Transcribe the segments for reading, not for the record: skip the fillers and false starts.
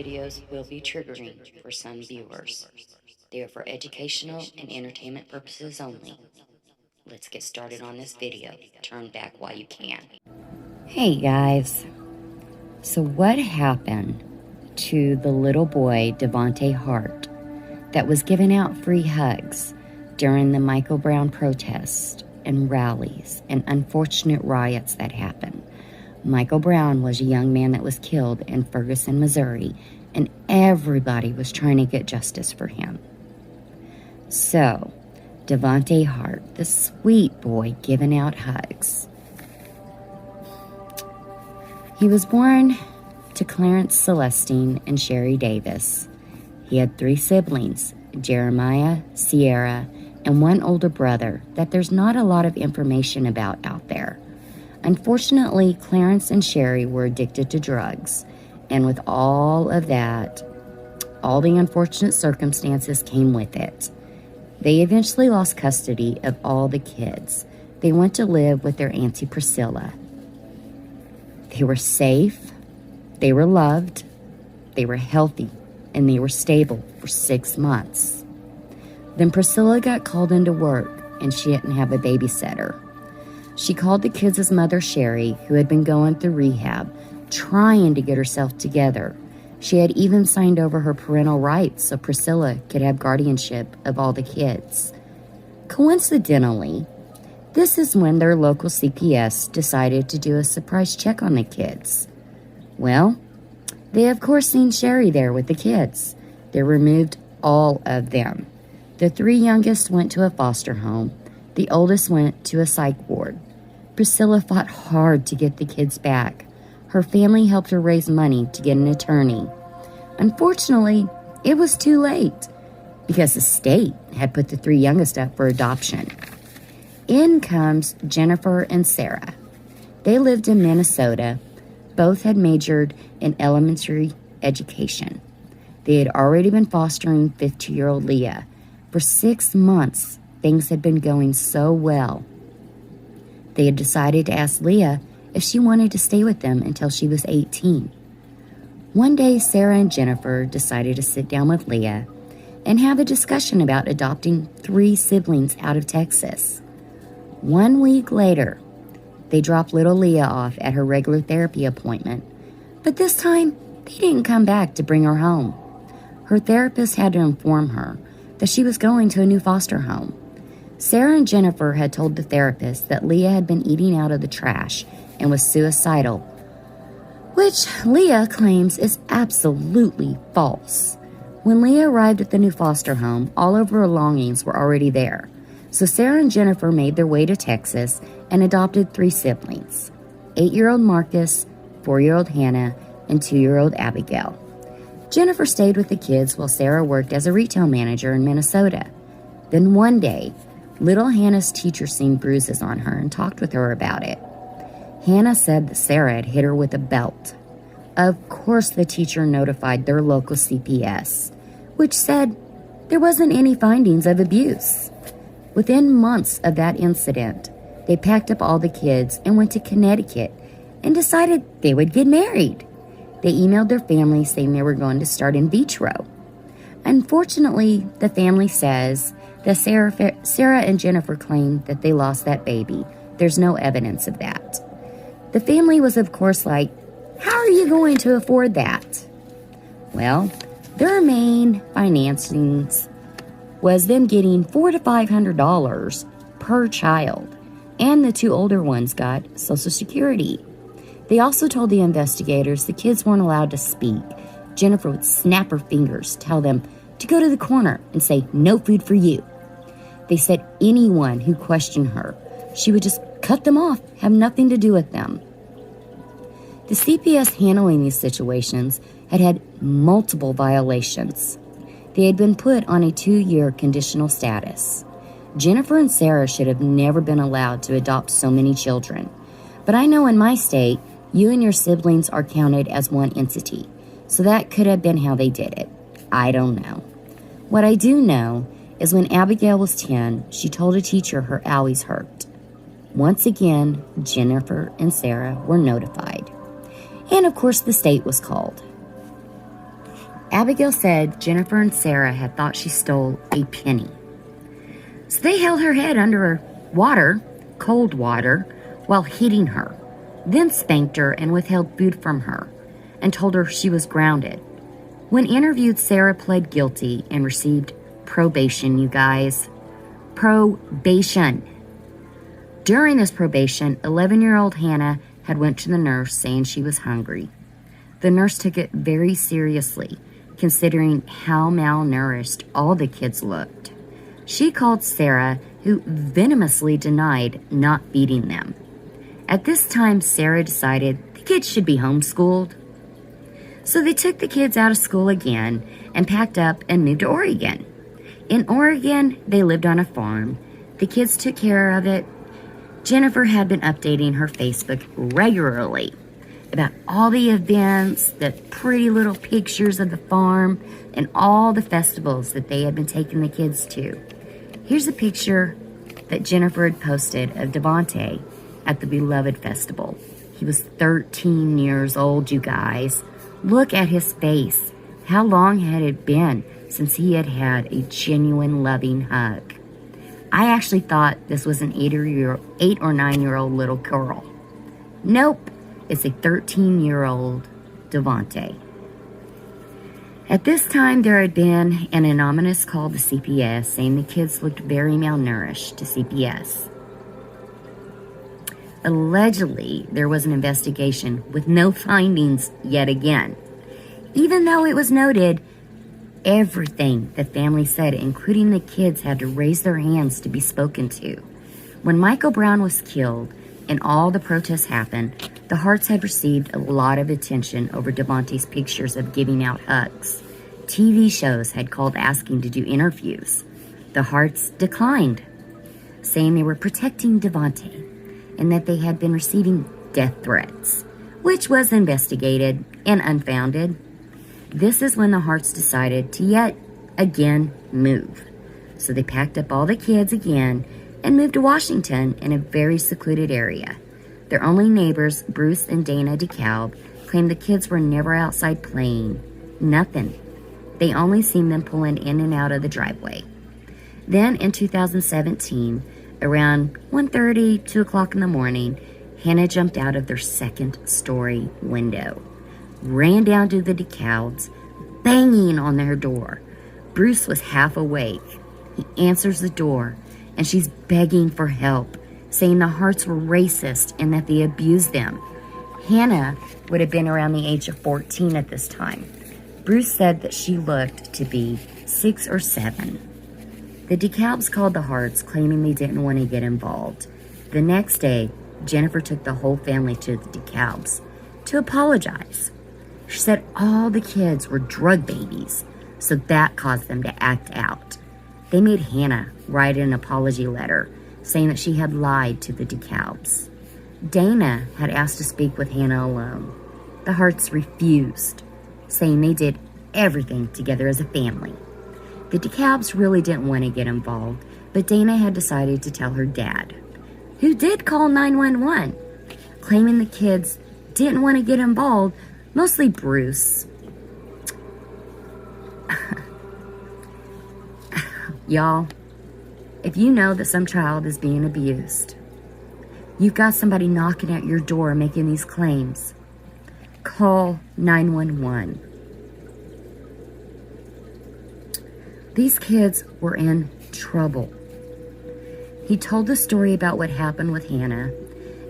videos will be triggering for some viewers. They are for educational and entertainment purposes only. Let's get started on this video. Turn back while you can. Hey guys, so what happened to the little boy Devonte Hart that was giving out free hugs during the Michael Brown protests and rallies and unfortunate riots that happened? Michael Brown was a young man that was killed in Ferguson, Missouri, and everybody was trying to get justice for him. So, Devonte Hart, the sweet boy giving out hugs. He was born to Clarence Celestine and Sherry Davis. He had 3 siblings, Jeremiah, Sierra, and one older brother that there's not a lot of information about out there. Unfortunately, Clarence and Sherry were addicted to drugs, and with all of that, all the unfortunate circumstances came with it. They eventually lost custody of all the kids. They went to live with their Auntie Priscilla. They were safe, they were loved, they were healthy, and they were stable for 6 months. Then Priscilla got called into work, and she didn't have a babysitter. She called the kids' mother, Sherry, who had been going through rehab, trying to get herself together. She had even signed over her parental rights so Priscilla could have guardianship of all the kids. Coincidentally, this is when their local CPS decided to do a surprise check on the kids. Well, they of course seen Sherry there with the kids. They removed all of them. The 3 youngest went to a foster home. The oldest went to a psych ward. Priscilla fought hard to get the kids back. Her family helped her raise money to get an attorney. Unfortunately, it was too late because the state had put the 3 youngest up for adoption. In comes Jennifer and Sarah. They lived in Minnesota. Both had majored in elementary education. They had already been fostering 15-year-old Leah. For 6 months, things had been going so well. They had decided to ask Leah if she wanted to stay with them until she was 18. One day, Sarah and Jennifer decided to sit down with Leah and have a discussion about adopting 3 siblings out of Texas. 1 week later, they dropped little Leah off at her regular therapy appointment, but this time, they didn't come back to bring her home. Her therapist had to inform her that she was going to a new foster home. Sarah and Jennifer had told the therapist that Leah had been eating out of the trash and was suicidal, which Leah claims is absolutely false. When Leah arrived at the new foster home, all of her belongings were already there. So Sarah and Jennifer made their way to Texas and adopted 3 siblings, 8-year-old Marcus, 4-year-old Hannah, and 2-year-old Abigail. Jennifer stayed with the kids while Sarah worked as a retail manager in Minnesota. Then one day, little Hannah's teacher seen bruises on her and talked with her about it. Hannah said that Sarah had hit her with a belt. Of course, the teacher notified their local CPS, which said there wasn't any findings of abuse. Within months of that incident, they packed up all the kids and went to Connecticut and decided they would get married. They emailed their family saying they were going to start in vitro. Unfortunately, the family says that Sarah and Jennifer claimed that they lost that baby. There's no evidence of that. The family was, of course, like, how are you going to afford that? Well, their main financings was them getting $400 to $500 per child, and the 2 older ones got Social Security. They also told the investigators the kids weren't allowed to speak. Jennifer would snap her fingers, tell them to go to the corner and say, no food for you. They said anyone who questioned her, she would just cut them off, have nothing to do with them. The CPS handling these situations had had multiple violations. They had been put on a 2-year conditional status. Jennifer and Sarah should have never been allowed to adopt so many children. But I know in my state, you and your siblings are counted as one entity. So that could have been how they did it. I don't know. What I do know is when Abigail was 10, she told a teacher her owies hurt. Once again, Jennifer and Sarah were notified. And of course, the state was called. Abigail said Jennifer and Sarah had thought she stole a penny. So they held her head under water, cold water, while hitting her, then spanked her and withheld food from her, and told her she was grounded. When interviewed, Sarah pled guilty and received probation, you guys. Probation. During this probation, 11-year-old Hannah had went to the nurse saying she was hungry. The nurse took it very seriously, considering how malnourished all the kids looked. She called Sarah, who venomously denied not feeding them. At this time, Sarah decided the kids should be homeschooled. So they took the kids out of school again and packed up and moved to Oregon. In Oregon, they lived on a farm. The kids took care of it. Jennifer had been updating her Facebook regularly about all the events, the pretty little pictures of the farm, and all the festivals that they had been taking the kids to. Here's a picture that Jennifer had posted of Devonte at the Beloved Festival. He was 13 years old, you guys. Look at his face. How long had it been since he had had a genuine loving hug? I actually thought this was an 8 or 9-year-old little girl. Nope, it's a 13-year-old Devonte. At this time, there had been an anonymous call to CPS saying the kids looked very malnourished to CPS. Allegedly, there was an investigation with no findings yet again. Even though it was noted, everything the family said, including the kids, had to raise their hands to be spoken to. When Michael Brown was killed and all the protests happened, the Harts had received a lot of attention over Devonte's pictures of giving out hugs. TV shows had called asking to do interviews. The Harts declined, saying they were protecting Devonte and that they had been receiving death threats, which was investigated and unfounded. This is when the Harts decided to yet again move. So they packed up all the kids again and moved to Washington in a very secluded area. Their only neighbors, Bruce and Dana DeKalb, claimed the kids were never outside playing. Nothing. They only seen them pulling in and out of the driveway. Then in 2017, around 1:30, 2 o'clock in the morning, Hannah jumped out of their second-story window, ran down to the DeKalbs, banging on their door. Bruce was half awake. He answers the door, and she's begging for help, saying the Harts were racist and that they abused them. Hannah would have been around the age of 14 at this time. Bruce said that she looked to be 6 or 7. The DeKalbs called the Harts, claiming they didn't want to get involved. The next day, Jennifer took the whole family to the DeKalbs to apologize. She said all the kids were drug babies, so that caused them to act out. They made Hannah write an apology letter, saying that she had lied to the DeKalbs. Dana had asked to speak with Hannah alone. The Harts refused, saying they did everything together as a family. The DeKalbs really didn't want to get involved, but Dana had decided to tell her dad, who did call 911, claiming the kids didn't want to get involved, mostly Bruce. Y'all, if you know that some child is being abused, you've got somebody knocking at your door making these claims, call 911. These kids were in trouble. He told the story about what happened with Hannah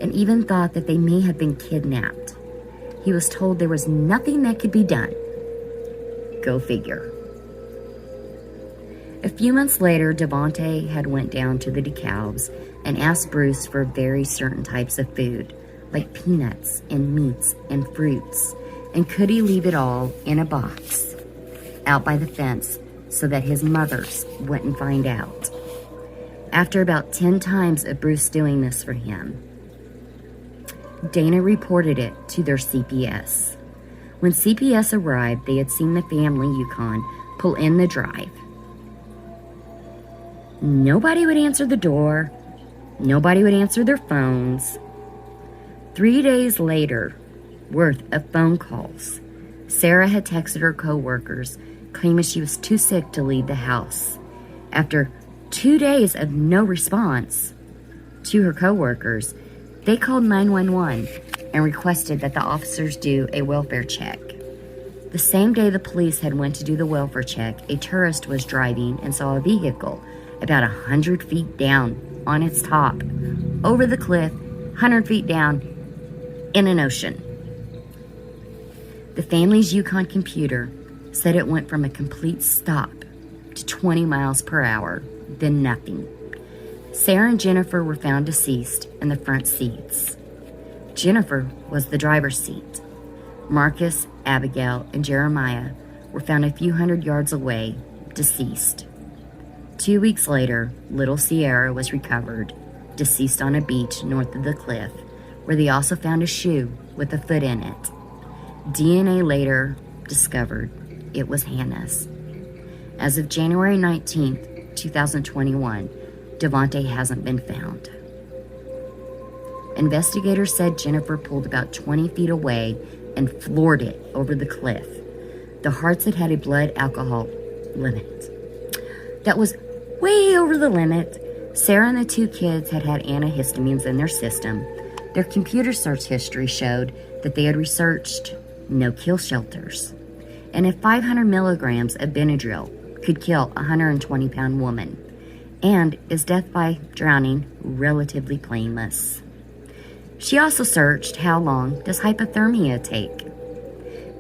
and even thought that they may have been kidnapped. He was told there was nothing that could be done. Go figure. A few months later, Devonte had went down to the DeKalbs and asked Bruce for very certain types of food, like peanuts and meats and fruits, and could he leave it all in a box out by the fence so that his mothers wouldn't find out. After about 10 times of Bruce doing this for him, Dana reported it to their CPS. When CPS arrived, they had seen the family Yukon pull in the drive. Nobody would answer the door. Nobody would answer their phones. 3 days later, worth of phone calls, Sarah had texted her co-workers, claiming she was too sick to leave the house. After 2 days of no response to her co-workers, they called 911 and requested that the officers do a welfare check. The same day the police had went to do the welfare check, a tourist was driving and saw a vehicle about 100 feet down on its top, over the cliff, 100 feet down, in an ocean. The family's Yukon computer said it went from a complete stop to 20 miles per hour, then nothing. Sarah and Jennifer were found deceased in the front seats. Jennifer was the driver's seat. Marcus, Abigail, and Jeremiah were found a few hundred yards away, deceased. 2 weeks later, little Sierra was recovered, deceased on a beach north of the cliff, where they also found a shoe with a foot in it. DNA later discovered it was Hannah's. As of January 19th, 2021, Devonte hasn't been found. Investigators said Jennifer pulled about 20 feet away and floored it over the cliff. The Harts had a blood alcohol limit that was way over the limit. Sarah and the 2 kids had antihistamines in their system. Their computer search history showed that they had researched no-kill shelters, and if 500 milligrams of Benadryl could kill a 120-pound woman, and is death by drowning relatively painless. She also searched how long does hypothermia take.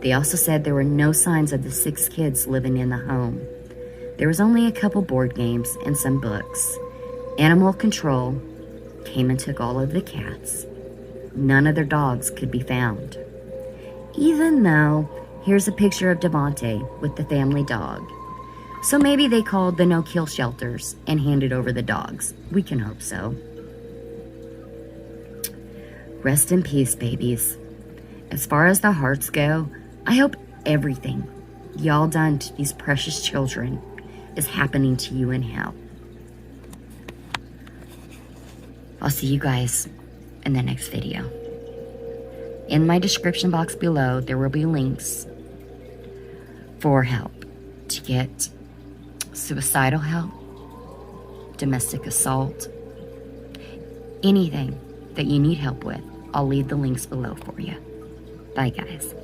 They also said there were no signs of the 6 kids living in the home. There was only a couple board games and some books. Animal control came and took all of the cats. None of their dogs could be found. Even though, here's a picture of Devonte with the family dog. So maybe they called the no-kill shelters and handed over the dogs. We can hope so. Rest in peace, babies. As far as the Harts go, I hope everything y'all done to these precious children is happening to you in hell. I'll see you guys in the next video. In my description box below, there will be links for help to get suicidal help, domestic assault, anything that you need help with. I'll leave the links below for you. Bye, guys.